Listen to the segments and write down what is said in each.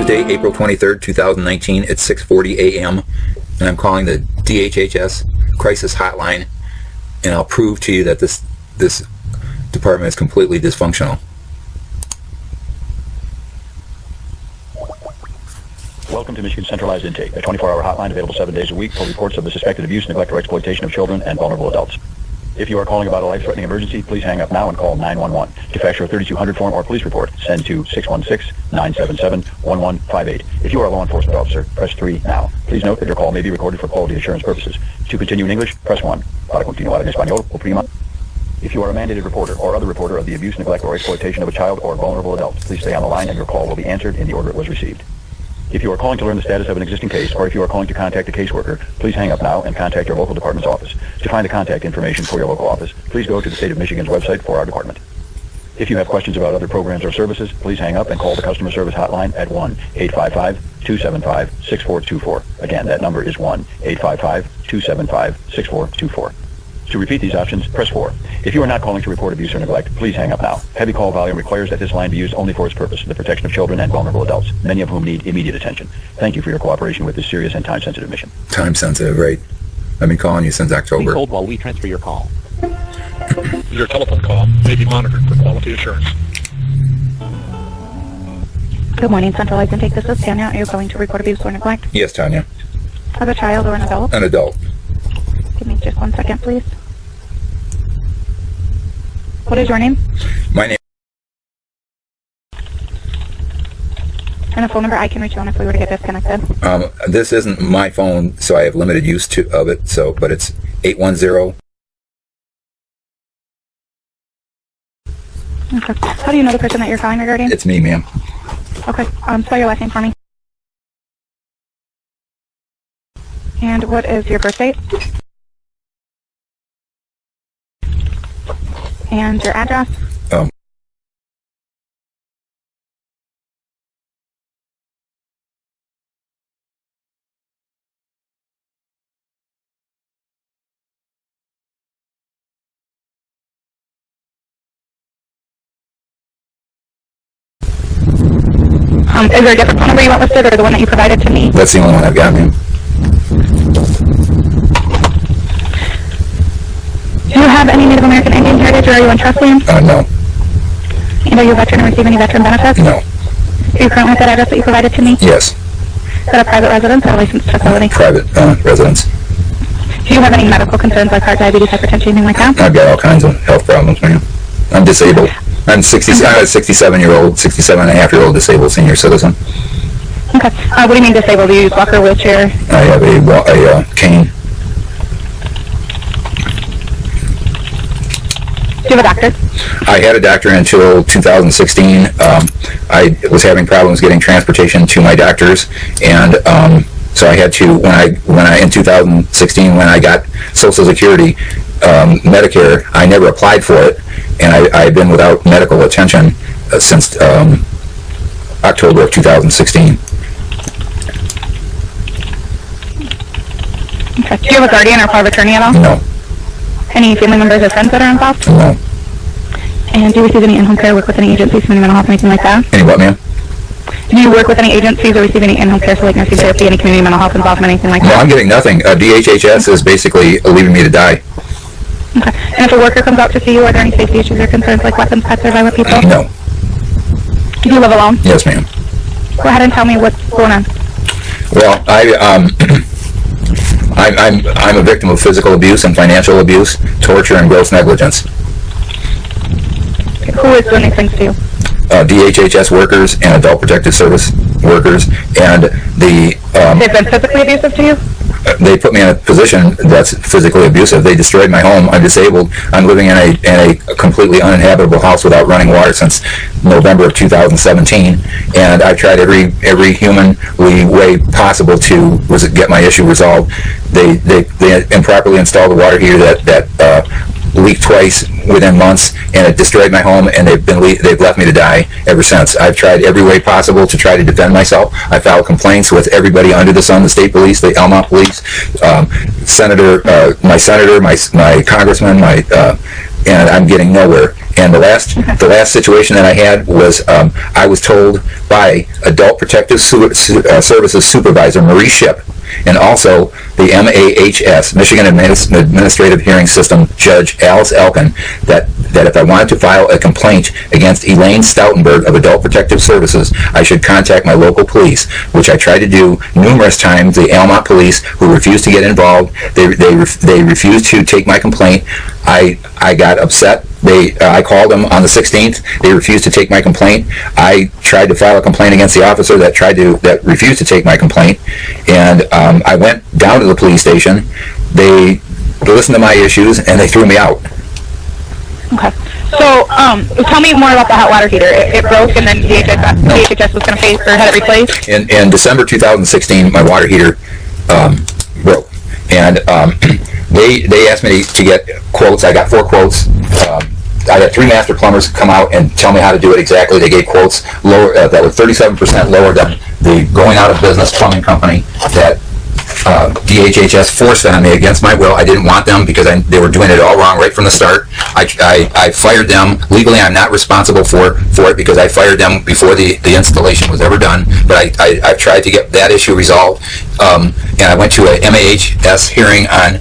Tuesday, April 23rd, 2019 at 6:40 a.m. and I'm calling the DHHS Crisis Hotline, and I'll prove to you that this department is completely dysfunctional. Welcome to Michigan Centralized Intake, a 24-hour hotline available 7 days a week for reports of the suspected abuse, neglect, or exploitation of children and vulnerable adults. If you are calling about a life-threatening emergency, please hang up now and call 911. To fax your 3200 form or police report, send to 616-977-1158. If you are a law enforcement officer, press 3 now. Please note that your call may be recorded for quality assurance purposes. To continue in English, press 1. Para continuar en español, oprima. If you are a mandated reporter or other reporter of the abuse, neglect, or exploitation of a child or vulnerable adult, please stay on the line and your call will be answered in the order it was received. If you are calling to learn the status of an existing case, or if you are calling to contact a caseworker, please hang up now and contact your local department's office. To find the contact information for your local office, please go to the State of Michigan's website for our department. If you have questions about other programs or services, please hang up and call the customer service hotline at 1-855-275-6424. Again, that number is 1-855-275-6424. To repeat these options, press 4. If you are not calling to report abuse or neglect, please hang up now. Heavy call volume requires that this line be used only for its purpose, the protection of children and vulnerable adults, many of whom need immediate attention. Thank you for your cooperation with this serious and time-sensitive mission. Time-sensitive, right. I've been calling you since October. Please hold while we transfer your call. Your telephone call may be monitored for quality assurance. Good morning, Centralized Intake. This is Tanya. Are you going to report abuse or neglect Yes, Tanya. of a child or an adult? An adult. Give me just 1 second, please. What is your name? My name. And a phone number I can reach you on if we were to get disconnected. This isn't my phone, so I have limited use of it. But it's 810. Okay. How do you know the person that you're calling regarding? It's me, ma'am. Okay. Spell your last name for me. And what is your birth date? And your address? Is there a different phone number you want listed, or the one that you provided to me? That's the only one I've got, ma'am. Do you have any Native American Indian heritage, or are you on trust land? No. And are you a veteran or receive any veteran benefits? No. Are you currently at that address that you provided to me? Yes. Is that a private residence or a licensed facility? Private residence. Do you have any medical concerns like heart, diabetes, hypertension, anything like that? I've got all kinds of health problems, ma'am. I'm disabled. I'm a 67-year-old disabled senior citizen. Okay. What do you mean disabled? Do you use walker, wheelchair? I have a cane. Do you have a doctor? I had a doctor until 2016. I was having problems getting transportation to my doctors, and so I had to, when I in 2016, when I got Social Security, Medicare, I never applied for it, and I've been without medical attention since October of 2016. Okay. Do you have a guardian or power of attorney at all? No. Any family members or friends that are involved? No. And do you receive any in-home care, work with any agencies, community mental health, anything like that? Any what, ma'am? Do you work with any agencies or receive any in-home care, so like nursing therapy, any community mental health involvement, anything like No, that? I'm getting nothing. DHHS is basically leaving me to die. Okay. And if a worker comes out to see you, are there any safety issues or concerns like weapons, pets, or violent people? No. Do you live alone? Yes, ma'am. Go ahead and tell me what's going on. Well, I'm a victim of physical abuse and financial abuse, torture, and gross negligence. Who is doing these things to you? DHHS workers and Adult Protective Service workers, and They've been physically abusive to you? they put me in a position that's physically abusive. They destroyed my home. I'm disabled. I'm living in a completely uninhabitable house without running water since November of 2017, and I've tried every humanly way possible to get my issue resolved. They improperly installed a water heater that leaked twice within months, and it destroyed my home, and they've left me to die ever since. I've tried every way possible to try to defend myself. I filed complaints with everybody under the sun, the state police, the Elmont police, my senator, my congressman, my I'm getting nowhere. And the last situation that I had was I was told by Adult Protective Services Supervisor Marie Shipp, and also the MAHS, Michigan Administrative Hearing System Judge Alice Elkin, that if I wanted to file a complaint against Elaine Stoutenburg of Adult Protective Services, I should contact my local police, which I tried to do numerous times. The Almont Police, who refused to get involved, they refused to take my complaint. I got upset. I called them on the 16th. They refused to take my complaint. I tried to file a complaint against the officer that refused to take my complaint, and I went down to the police station. They listened to my issues and they threw me out. Okay. So, tell me more about the hot water heater. It broke, and then DHHS was going to pay or had it replaced? In December 2016, my water heater broke, and they asked me to get quotes. I got 4 quotes. I had 3 master plumbers come out and tell me how to do it exactly. They gave quotes lower that were 37% lower than the going out of business plumbing company that DHHS forced on me against my will. I didn't want them because they were doing it all wrong right from the start. I fired them. Legally, I'm not responsible for it because I fired them before the installation was ever done. But I've tried to get that issue resolved. And I went to a MAHS hearing on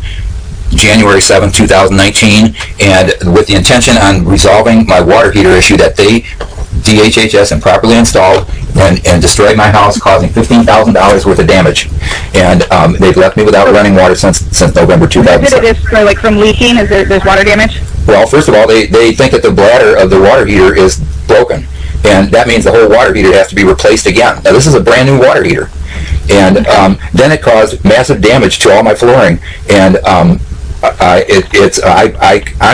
January 7, 2019, and with the intention on resolving my water heater issue that DHHS improperly installed and destroyed my house, causing $15,000 worth of damage. And they've left me without running water since November 2007. Did it destroy, like, from leaking? There's water damage? Well, first of all, they think that the bladder of the water heater is broken, and that means the whole water heater has to be replaced again. Now, this is a brand new water heater, and then it caused massive damage to all my flooring, and I'm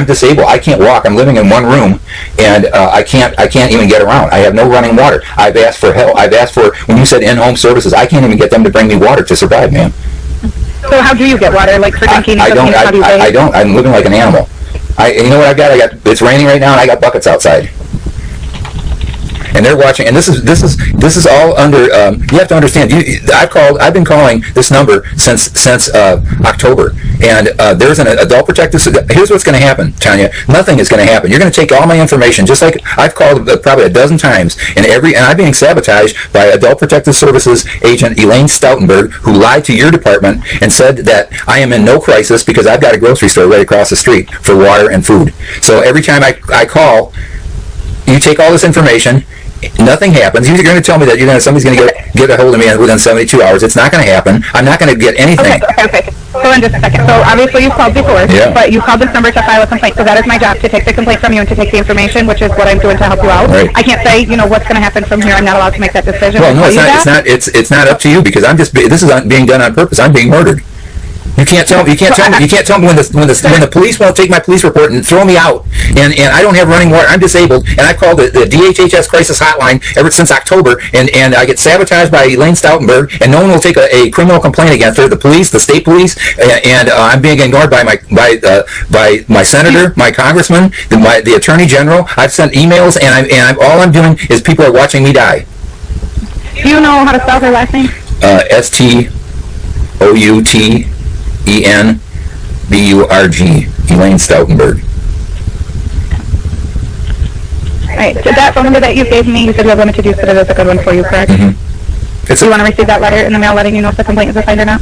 disabled. I can't walk. I'm living in one room, and I can't even get around. I have no running water. I've asked for help. I've asked for, when you said in-home services, I can't even get them to bring me water to survive, man. So how do you get water? Like for drinking? I don't. I'm living like an animal. You know what I've got? It's raining right now, and I got buckets outside. And they're watching, and this is all under. You have to understand. I've been calling this number since October, and there's an adult protective. Here's what's going to happen, Tanya. Nothing is going to happen. You're going to take all my information, just like I've called probably a dozen times, and I'm being sabotaged by Adult Protective Services agent Elaine Stoutenburg, who lied to your department and said that I am in no crisis because I've got a grocery store right across the street for water and food. So every time I call, you take all this information. Nothing happens. You're going to tell me that somebody's going to get a hold of me within 72 hours. It's not going to happen. I'm not going to get anything. Okay. Hold on just a second. So obviously you've called before, but you called this number to file a complaint. So that is my job, to take the complaint from you and to take the information, which is what I'm doing to help you out. Right. I can't say, what's going to happen from here. I'm not allowed to make that decision. Well, no, it's not. It's not up to you because this is being done on purpose. I'm being murdered. You can't tell me when the police won't take my police report and throw me out, and I don't have running water. I'm disabled, and I've called the DHHS Crisis Hotline ever since October, and I get sabotaged by Elaine Stoutenburg, and no one will take a criminal complaint against her. The police, the state police, and I'm being ignored by my senator, my congressman, the attorney general. I've sent emails, and all I'm doing is people are watching me die. Do you know how to spell her last name? Stoutenburg, Elaine Stoutenburg. Alright, so that phone number that you gave me, you said you have limited use, but it is a good one for you, correct? Mm-hmm. Do you want to receive that letter in the mail letting you know if the complaint is assigned or not?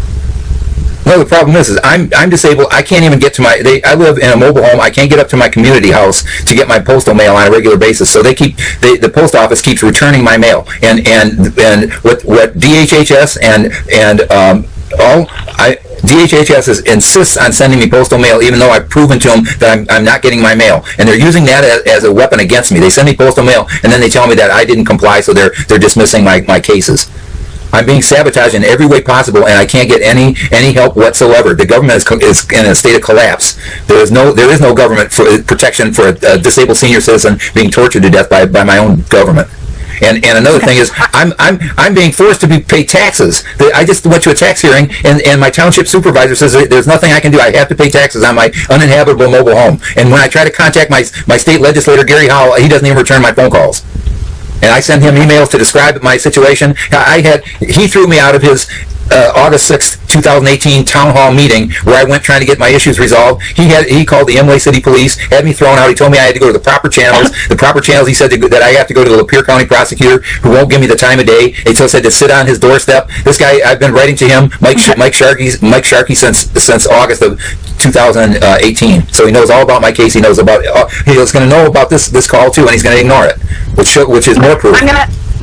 No, the problem is I'm disabled. I can't even get to I live in a mobile home. I can't get up to my community house to get my postal mail on a regular basis. So the post office keeps returning my mail. And what DHHS DHHS insists on sending me postal mail, even though I've proven to them that I'm not getting my mail, and they're using that as a weapon against me. They send me postal mail, and then they tell me that I didn't comply, so they're dismissing my cases. I'm being sabotaged in every way possible, and I can't get any help whatsoever. The government is in a state of collapse. There is no government for protection for a disabled senior citizen being tortured to death by my own government. And another thing is, I'm being forced to pay taxes. I just went to a tax hearing, and my township supervisor says there's nothing I can do. I have to pay taxes on my uninhabitable mobile home. And when I try to contact my state legislator, Gary Howell, he doesn't even return my phone calls. And I send him emails to describe my situation. He threw me out of his August 6th, 2018 town hall meeting where I went trying to get my issues resolved. He called the Imlay City Police, had me thrown out. He told me I had to go to the proper channels. The proper channels, he said that I have to go to the Lapeer County prosecutor, who won't give me the time of day. He said to sit on his doorstep. This guy, I've been writing to him, Mike Sharkey, since August of 2018. So he knows all about my case. He knows about. He's going to know about this call too, and he's going to ignore it, which is more proof.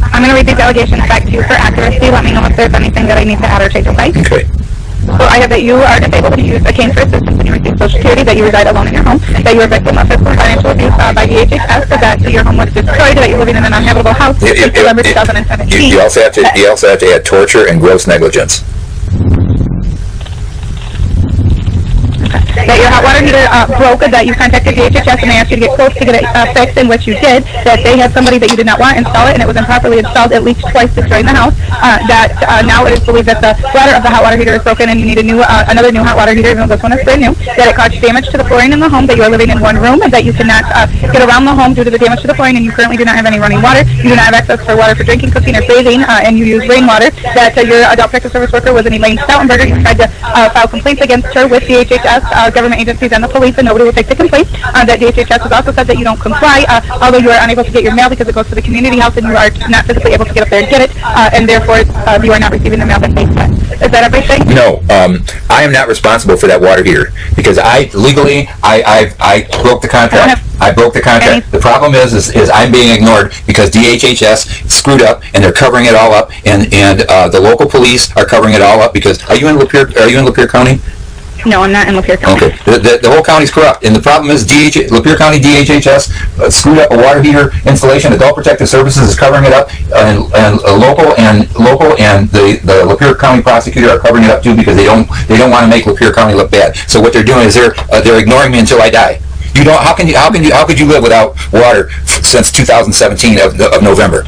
I'm gonna read these allegations back to you for accuracy. Let me know if there's anything that I need to add or take away. Okay. So I have that you are disabled and you use a cane for assistance and you receive Social Security, that you reside alone in your home, that you are a victim of physical and financial abuse by DHHS, that your home was destroyed, that you're living in an uninhabitable house since November 2017. You also have to add torture and gross negligence. That your hot water heater broke, that you contacted DHHS and they asked you to get quotes to get it fixed, in which you did, that they had somebody that you did not want install it and it was improperly installed at least twice destroying the house, that now it is believed that the bladder of the hot water heater is broken and you need another new hot water heater, even though this one is brand new, that it caused damage to the flooring in the home, that you are living in one room, and that you cannot get around the home due to the damage to the flooring, and you currently do not have any running water, you do not have access for water for drinking, cooking, or bathing, and you use rainwater, that your adult protective service worker was an Elaine Stoutenburg. You tried to file complaints against her with DHHS, government agencies, and the police, and nobody will take the complaint. That DHHS has also said that you don't comply, although you are unable to get your mail because it goes to the community house and you are not physically able to get up there and get it, and therefore you are not receiving the mail that they sent. Is that everything? No, I am not responsible for that water heater because I legally broke the contract. I broke the contract. The problem is I'm being ignored because DHHS screwed up and they're covering it all up, and the local police are covering it all up because are you in Lapeer County? No, I'm not in Lapeer County. Okay. The whole county's corrupt, and the problem is Lapeer County DHHS screwed up a water heater installation. Adult Protective Services is covering it up, and local and the Lapeer County prosecutor are covering it up too because they don't want to make Lapeer County look bad. So what they're doing is they're ignoring me until I die. You don't. How could you live without water since 2017 of November?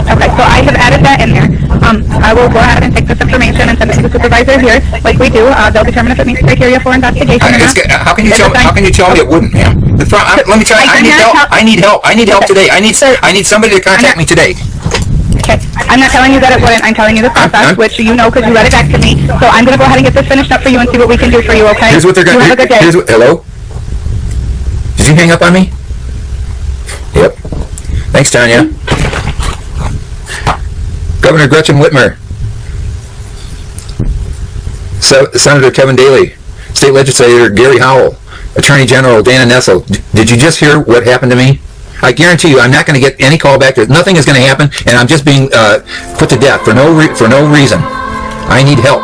Okay, so I have added that in there. I will go ahead and take this information and send it to the supervisor here, like we do. They'll determine if it meets criteria for investigation or not. How can you tell me it wouldn't, ma'am? Let me tell you, I need help. I need help today. I need somebody to contact me today. Okay, I'm not telling you that it wouldn't. I'm telling you the process, which you know because you read it back to me. So I'm going to go ahead and get this finished up for you and see what we can do for you, okay? Here's what they're going to do. Have a good day. Hello? Did you hang up on me? Yep. Thanks, Tanya. Governor Gretchen Whitmer, Senator Kevin Daly, State Legislator Gary Howell, Attorney General Dana Nessel. Did you just hear what happened to me? I guarantee you I'm not going to get any call back. Nothing is going to happen, and I'm just being put to death for no reason. I need help.